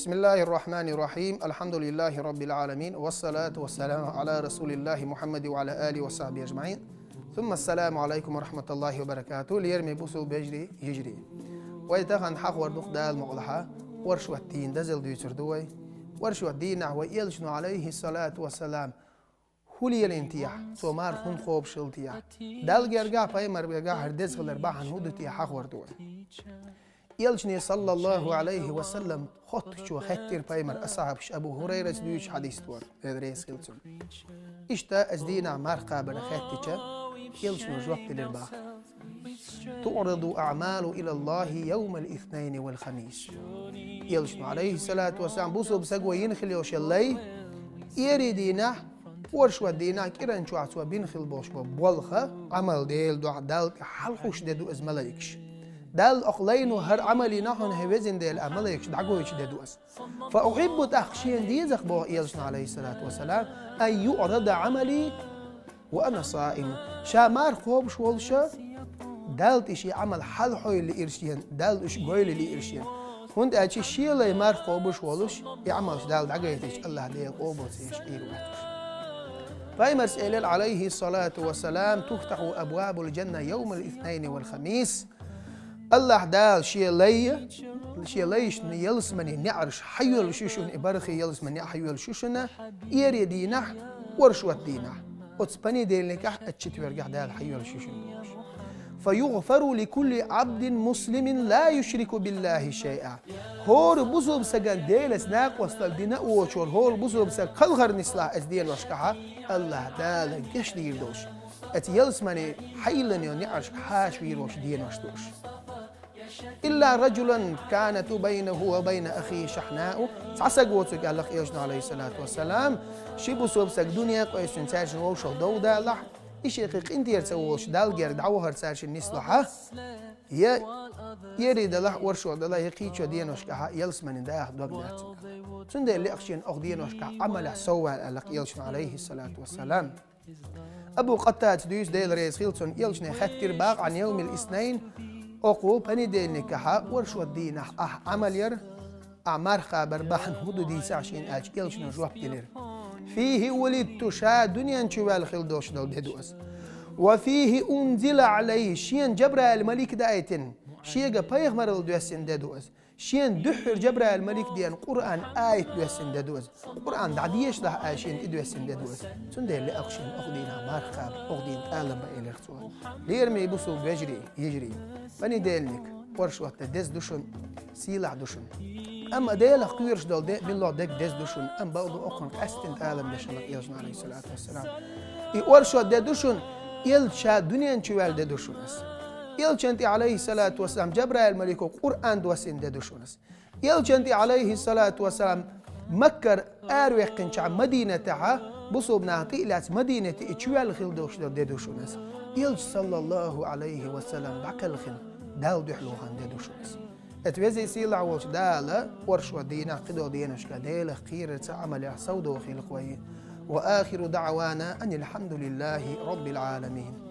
بسم الله الرحمن الرحيم. الحمد لله رب العالمين، والصلاة والسلام على رسول الله محمد وعلى آله وصحبه أجمعين. ثم السلام عليكم ورحمة الله وبركاته. ليرمي بوسو بيجري يجري ويتغن حق وردوخ دال مغلحة ورشو الدين دزل ديوتر دوي ورشو الدين ويلشنو عليه الصلاة والسلام هولي الانتياح سومار خون خوب شلتياح دال جرجع بايمر بيرجع هردز غلر باحن هودتي حق وردوي يلشني صلى الله عليه وسلم خط شو خطير بايمر أصحابش أبو هريرة دويش حديث تور إدريس خلصون إشتا أزدينا مرقى برخاتك يلشنو جوقت للباخ تعرض أعمال إلى الله يوم الاثنين والخميس يلشنو عليه الصلاة والسلام بوسو بسقوى ينخل يوش اللي يريدينا ورشو الدينا كيران شو عسوا بينخل بوش بولخة عمل ديل دو عدال حلقوش دادو أزملايكش دال أقلينو هر عملي نحن هوزن ديل أملايكش دعقويش دادو أز فأحب تخشين ديزق بو يلشنو عليه الصلاة والسلام أن يعرض عملي وأنا صائم شامار خوب شولشا دالت إشي عمل حل حوي اللي إرشين دالت إش قويل اللي إرشين هند أشي شيء اللي مار خوب شولش يعملش دالت عقيتش الله ديل قوبوس إيش إيرواتش فايمرس إلال عليه الصلاة والسلام تفتح أبواب الجنة يوم الاثنين والخميس الله دال شيء ليش يلس مني نعرش حيول شوشن إبرخي يلس مني حيول شوشنا إيري دينح ورشوة دينح وتسبني ديلك أتشتي ورجع دال حيول شوشن فيغفر لكل عبد مسلم لا يشرك بالله شيئا هور بزوب سجن ديلس ناق وصل دينا وشور هور بزوب سجن خلغر نسلا أزدين وشكها الله دال جش ديردوش أتيلس مني حيلن ينعرش حاش ويروش دين وشتوش إلا رجلا كانت بينه وبين أخيه شحناء تعسق وتسق الله يجنا عليه الصلاة والسلام شيبو صوب سق دنيا قيس نساش ووش دودا لح إيش يقيق أنت يرسووش دال جرد عوهر ساش النسلحة يريد الله ورشو الله يقيتش دين وشكها يلس من داخ دوغنات سند اللي أخشين أخدين وشكها عمل سوى الله يجنا عليه الصلاة والسلام أبو قتات دويس ديل ريس خيلسون يلشنا خاتكر باق عن يوم الاثنين أقو بني ديل نكاحا ورشو الدين عمل ير أعمار خابر بحن هدو دي سعشين آج يلشنا جواب ديلر فيه ولدت شا دنيا شوال خلدوش دول بدوس وفيه أنزل عليه شين جبرائيل الملك دايتن شيغا بيغمر الدوسين دادوس شين دحر جبرائيل الملك ديان قرآن آية دوسين دادوس قرآن دعديش له آيشين إدوسين دادوس سندي اللي أخشين أخدينها مارخاب أخدين آلم بإلى رسول ليرمي بوسو يجري بني ديلنك ورشوة ديز دوشن سيلع دوشن أما ديل خيرش دول دي بالله ديك ديز دوشن أم بعضو أخن أستن آلم لشلق يجنا عليه الصلاة والسلام ورشوة دي دوشن يلشا دنيا شوال دي دوشنس يلشنتي عليه الصلاة والسلام جبرائيل الملك قرآن دوسين دي دوشنس يلشنتي عليه الصلاة والسلام مكر آروي قنشع مدينة تاعها بصوب نعطي لات مدينة شوال خيل دوش دي دوشنس يلش صلى الله عليه وسلم بكل خن دال دحلوهن دي دوشنس اتوزي سيلا وش دالا ورشوا دينا قدو دينش كديل خير تعمل سودو خيل قوي وآخر دعوانا أن الحمد لله رب العالمين.